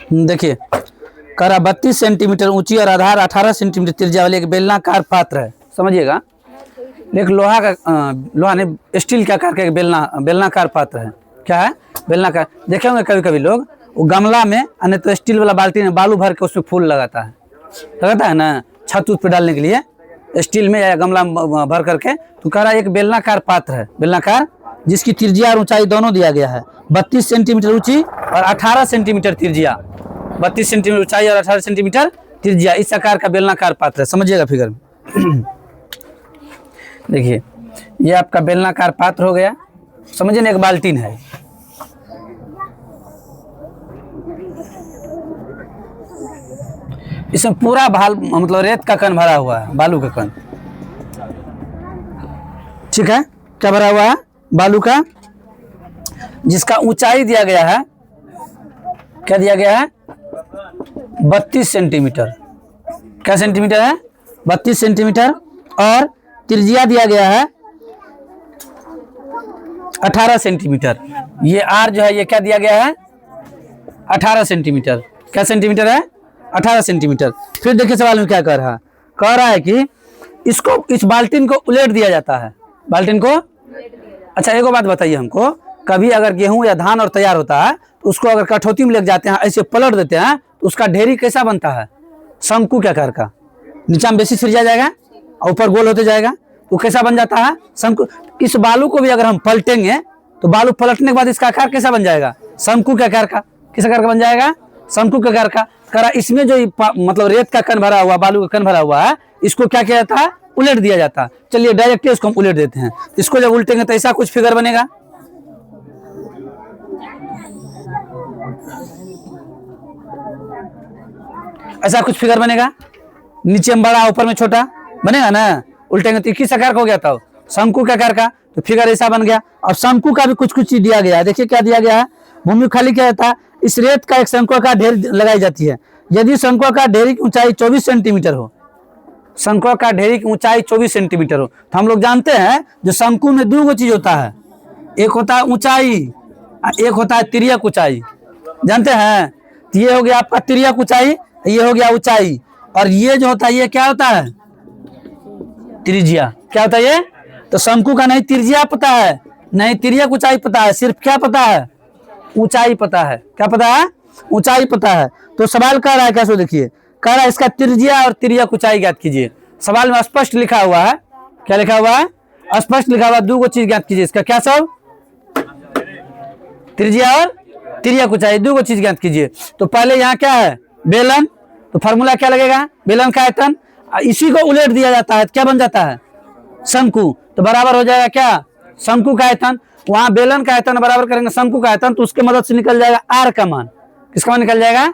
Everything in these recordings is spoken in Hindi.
देखिए, करा 32 सेंटीमीटर ऊंची और आधार 18 सेंटीमीटर त्रिज्या वाले एक बेलनाकार पात्र है। समझिएगा, एक लोहा का लोहा ने स्टील के आकार का एक बेलनाकार पात्र है। क्या है? बेलनाकार। देखे होंगे कभी कभी लोग वो गमला में अन्य तो स्टील वाला बाल्टी में बालू भर के उसमें फूल लगाता है ना, छत उत पे डालने के लिए स्टील में या गमला में भर करके। तो कह रहा एक बेलनाकार पात्र है, बेलनाकार, जिसकी त्रिज्या और ऊंचाई दोनों दिया गया है। 32 सेंटीमीटर ऊंची और 18 सेंटीमीटर त्रिज्या। 32 सेंटीमीटर ऊंचाई और 18 सेंटीमीटर त्रिज्या, इस आकार का बेलनाकार पात्र है। समझिएगा फिगर में। देखिए, ये आपका बेलनाकार पात्र हो गया। समझिए ना, एक बाल्टीन है। इसमें पूरा मतलब रेत का कण भरा हुआ है, बालू का कण। ठीक है, क्या भरा हुआ है? बालू का, जिसका ऊंचाई दिया गया है, क्या दिया गया है? 32 सेंटीमीटर। क्या सेंटीमीटर है? 32 सेंटीमीटर। और त्रिज्या दिया गया है 18 सेंटीमीटर। ये आर जो है ये क्या दिया गया है? 18 सेंटीमीटर। क्या सेंटीमीटर है? 18 सेंटीमीटर। फिर देखिए सवाल में क्या कह रहा है? कह रहा है कि इसको, इस बाल्टीन को उलट दिया जाता है। बाल्टीन को, अच्छा एक बात बताइए हमको, कभी अगर गेहूं या धान और तैयार होता है तो उसको अगर कठौती में लग जाते हैं, ऐसे पलट देते हैं, तो उसका ढेरी कैसा बनता है? शंकु के आकार का। नीचा में बेसी छिड़ जाएगा और ऊपर गोल होते जाएगा, तो कैसा बन जाता है? शंकु। इस बालू को भी अगर हम पलटेंगे तो बालू पलटने के बाद इसका आकार कैसा बन जाएगा? शंकु के आकार का। किस आकार का बन जाएगा? शंकु के आकार का। करा इसमें जो मतलब रेत का कण भरा हुआ, बालू का कण भरा हुआ है, इसको क्या किया जाता है? उलट दिया जाता है। चलिए डायरेक्ट इसको हम उलट देते हैं। इसको जब उल्टेंगे तो ऐसा कुछ फिगर बनेगा। ऐसा कुछ फिगर बनेगा, नीचे में बड़ा ऊपर में छोटा बनेगा ना। उल्टेंगे तो किस आकार का हो गया था? शंकु के आकार का। तो फिगर ऐसा बन गया। और शंकु का भी कुछ कुछ चीज दिया गया है। देखिए क्या दिया गया है? भूमि खाली क्या था? इस रेत का एक शंकुआकार ढेर लगाई जाती है। यदि शंकुआकार ढेरी की ऊंचाई 24 सेंटीमीटर हो, शंकुआकार ढेरी की ऊंचाई 24 सेंटीमीटर हो, तो हम लोग जानते हैं जो शंकु में दो चीज होता है, एक होता है ऊंचाई, एक होता है तिर्यक ऊंचाई। जानते हैं? तो ये हो गया आपका तिर्यक ऊंचाई, ये हो गया ऊंचाई। और ये जो होता है ये क्या होता है? त्रिज्या। क्या होता है ये? तो शंकु का नहीं त्रिज्या पता है, नहीं तिर्यक ऊंचाई पता है, सिर्फ क्या पता है? ऊंचाई पता है। क्या पता है? ऊंचाई पता है। तो सवाल कह रहा है, कैसे देखिए, कह रहा है इसका त्रिज्या और तिर्यक ऊंचाई ज्ञात कीजिए। सवाल में स्पष्ट लिखा हुआ है। क्या लिखा हुआ है? स्पष्ट लिखा हुआ है, दो चीज ज्ञात कीजिए। इसका क्या सब? त्रिज्या और तिर्यक ऊंचाई, दो चीज ज्ञात कीजिए। तो पहले यहाँ क्या है? बेलन। तो फार्मूला क्या लगेगा? बेलन का आयतन। इसी को उलट दिया जाता है, क्या बन जाता है? शंकु। तो बराबर हो जाएगा क्या? शंकु का आयतन। वहां बेलन का आयतन बराबर करेंगे शंकु का आयतन, तो उसके मदद से निकल जाएगा आर का मान। किसका मान निकल जाएगा?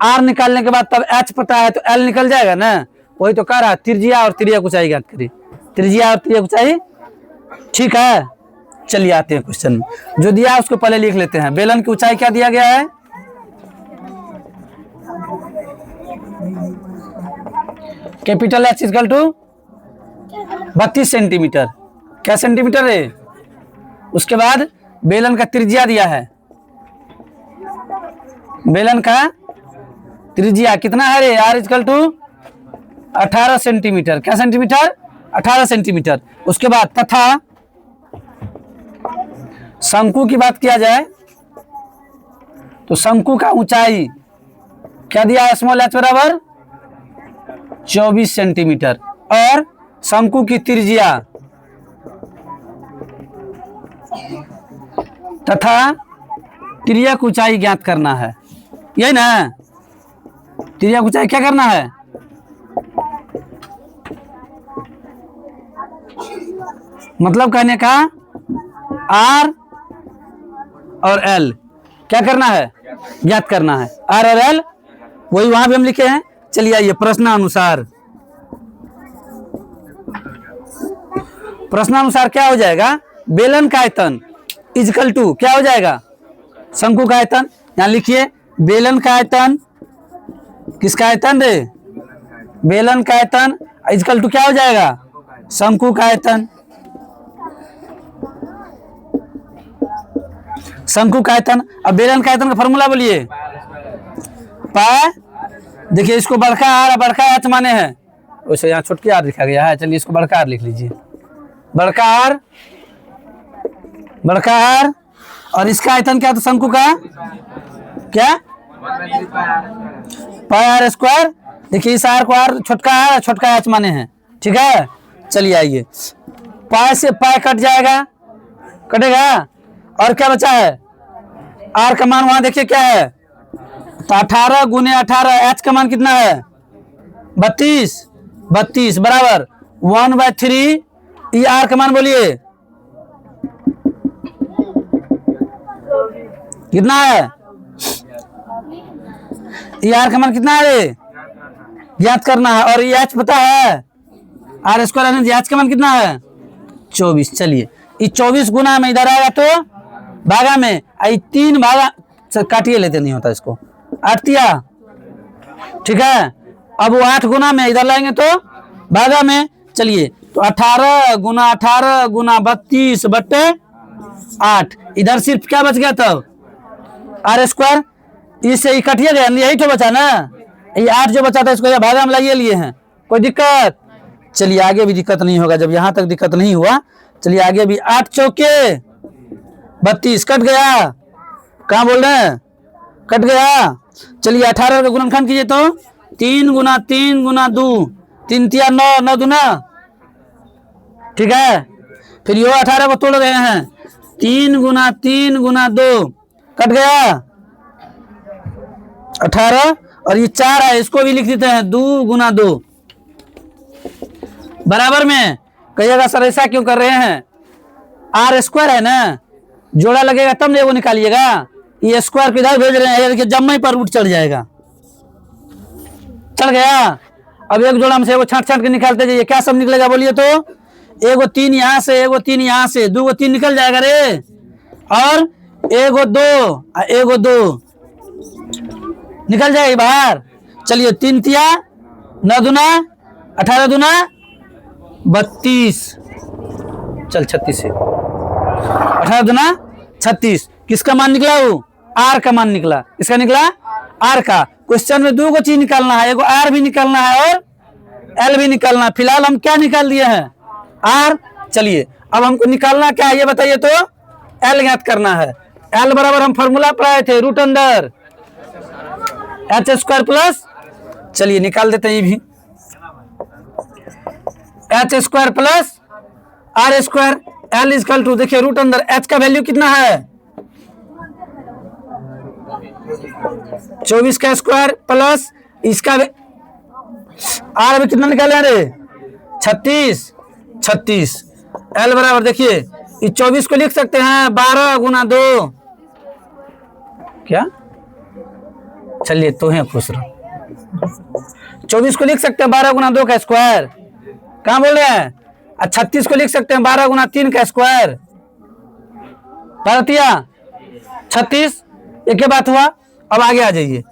आर निकालने के बाद तब एच पता है तो एल निकल जाएगा ना। वही तो कह रहा है, त्रिज्या और तिर्यक ऊंचाई ज्ञात करिए। त्रिज्या और तिर्यक ऊंचाई। ठीक है, चलिए आते हैं क्वेश्चन में। जो दिया है उसको पहले लिख लेते हैं। बेलन की ऊंचाई क्या दिया गया है? Capital H equal to 32 centimetre. क्या सेंटीमीटर है? उसके बाद बेलन का त्रिज्या दिया है। बेलन का त्रिज्या कितना है रे? R equal to 18 centimetre. क्या सेंटीमीटर? 18 सेंटीमीटर। उसके बाद तथा शंकु की बात किया जाए तो शंकु का ऊंचाई क्या दिया है? स्मॉल एच बराबर 24 सेंटीमीटर। और शंकु की त्रिज्या तथा तिर्यक ऊंचाई ज्ञात करना है। यही ना? तिर्यक ऊंचाई क्या करना है? मतलब कहने का आर और एल क्या करना है? ज्ञात करना है। आर और एल वही वहां भी हम लिखे हैं। चलिए आइए प्रश्नानुसार। प्रश्नानुसार क्या हो जाएगा? बेलन का आयतन इक्वल टू क्या हो जाएगा? शंकु का आयतन। यहां लिखिए बेलन का आयतन। किसका आयतन रे? बेलन का आयतन इक्वल टू क्या हो जाएगा? शंकु का आयतन। शंकु का आयतन। अब बेलन का आयतन का फॉर्मूला बोलिए। पाए, देखिए इसको बड़का आर माने हैं, वैसे यहाँ छोटकी आर लिखा गया है, चलिए इसको बड़का आर लिख लीजिए, बड़का आर। और इसका आयतन क्या था शंकु का, क्या पाई आर स्क्वायर। देखिए इस आर को आर छोटका एच माने हैं, ठीक है। चलिए आइए, पाई से पाई कट जाएगा, कटेगा, और क्या बचा है, आर का मान वहां देखिए क्या है, तो 18 गुने 18, एच का मान कितना है 32 बराबर 1/3, ये आर का मान बोलिए कितना है, ये आर का मान कितना है ज्ञात करना है। और ये एच पता है, आर स्क्वायर एच का मान कितना है 24। चलिए ये 24 गुना में इधर आएगा तो भागा में, 3 भागा काटिए लेते नहीं होता इसको, 8 तिया, ठीक है। अब वो 8 गुना में इधर लाएंगे तो भागा में, चलिए तो 18 गुना 32/8, इधर सिर्फ क्या बच गया तब आर स्क्वायर, इससे कटिए गया, यही तो बचा ना, ये 8 जो बचा था इसको भागा में लाइए लिए हैं, कोई दिक्कत। चलिए आगे भी दिक्कत नहीं होगा, जब यहाँ तक दिक्कत नहीं हुआ, चलिए आगे भी 8 चौके 32 कट गया, कहाँ बोल रहे हैं कट गया। चलिए 18 का गुणनखंड कीजिए तो 3 गुना 2, 3 तिया 9, 9 दूना, ठीक है। फिर यो 18 को तोड़ रहे हैं, 3 गुना 2 कट गया 18, और ये 4 है, इसको भी लिख देते हैं 2 गुना 2 बराबर में। कहिएगा सर ऐसा क्यों कर रहे हैं, आर स्क्वायर है ना, जोड़ा लगेगा तब नहीं वो निकालिएगा, ये स्क्वायर को इधर भेज रहे हैं, देखिए जम्मे पर रूट चढ़ जाएगा, चढ़ गया। अब एक जोड़ा में से वो छांट के निकालते जाइए, क्या सब निकलेगा बोलिए तो, एगो 3 यहाँ से, एगो 3 यहाँ से, 2 3 निकल जाएगा रे, और एगो 2 निकल जाएगी बाहर। चलिए 3 तिया 9 दूना 18 दूना 32, चल 36 से 18 दूना 36, किसका मान निकला, वो आर का मान निकला, इसका निकला आर का। क्वेश्चन में 2 चीज निकालना है, एगो आर भी निकालना है और एल भी निकालना है, फिलहाल हम क्या निकाल दिए हैं आर। चलिए अब हमको निकालना क्या है ये बताइए तो, एल ज्ञात करना है। एल बराबर हम फॉर्मूला पढ़ाए थे, root under H square plus, चलिए निकाल देते हैं ये भी, H square plus R square, L equal to, देखिए रूट अंडर एच का वैल्यू कितना है 24 का स्क्वायर प्लस इसका आर में कितना निकाले रे 36, एल बराबर देखिए इस 24 को लिख सकते हैं 12 गुना 2, क्या, चलिए तो है खुश रहो, 24 को लिख सकते हैं 12 गुना 2 का स्क्वायर, कहाँ बोल रहे हैं, 36 को लिख सकते हैं 12 गुना 3 का स्क्वायर, 36, एक ही बात हुआ। अब आगे आ जाइए,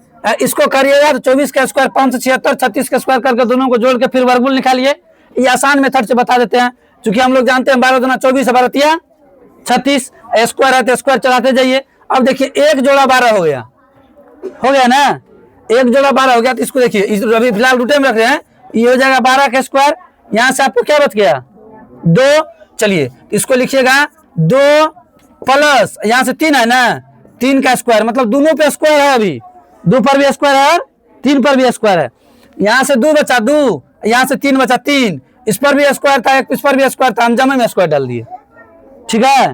इसको करिएगा तो 24 का स्क्वायर 576, 36 का स्क्वायर करके दोनों को जोड़ के फिर वर्गमूल निकालिए, ये आसान मेथड से बता देते हैं, क्योंकि हम लोग जानते हैं 12 दूना 24 है, 12 36, स्क्वायर है तो स्क्वायर चलाते जाइए। अब देखिए एक जोड़ा 12 हो गया ना, एक जोड़ा 12 हो गया, तो इसको देखिए अभी फिलहाल रूटे में रख रहे हैं, ये हो जाएगा 12 का स्क्वायर, यहाँ से आपको क्या बच गया 2, चलिए इसको लिखिएगा 2 प्लस यहाँ से 3 है ना, 3 का स्क्वायर, मतलब दोनों पे स्क्वायर है, अभी 2 पर भी स्क्वायर है और 3 पर भी स्क्वायर है, यहाँ से 2 बचा 2, यहाँ से 3 बचा 3, इस पर भी स्क्वायर था, इस पर भी स्क्वायर था, हम जमे में स्क्वायर डाल दिए, ठीक है,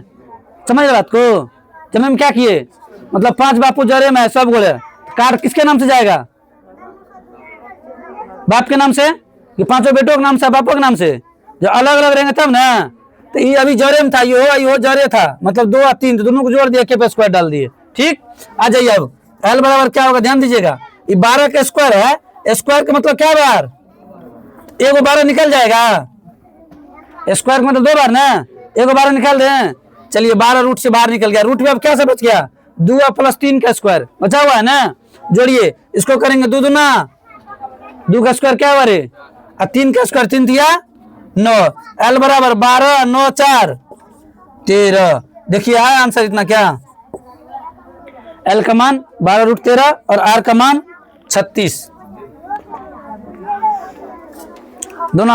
समझ रहे बात को। जमे में क्या किए, मतलब 5 बापू जरे में सब बोले, कार्ड किसके नाम से जाएगा, बाप के नाम से, ये 5 बेटों के नाम से, बापों के नाम से, जो अलग अलग रहेंगे तब ना, तो ये अभी जरे में था, ये जरे था, मतलब 2 और 3 तो दोनों को जोड़ दिया, के पे स्क्वायर डाल दिए, ठीक। आ जाइए अब एल बराबर क्या होगा, ध्यान दीजिएगा, ये 12 का स्क्वायर है, स्क्वायर का मतलब क्या बार, एगो 12 निकल जाएगा, स्क्वायर का मतलब 2 बार ना, एगो 12 निकाल दें, चलिए 12 रूट से बाहर निकल गया, रूट में अब क्या से बच गया 2 प्लस 3 का स्क्वायर बचा हुआ है ना, जोड़िए इसको करेंगे 2 दूना 2 का स्क्वायर क्या हुआ रे, 3 का स्क्वायर 3 दिया 9, एल बराबर 12 9 4 13, देखिए आया आंसर इतना, क्या एल का मान 12 रूट 13 और आर का मान 36 दोनों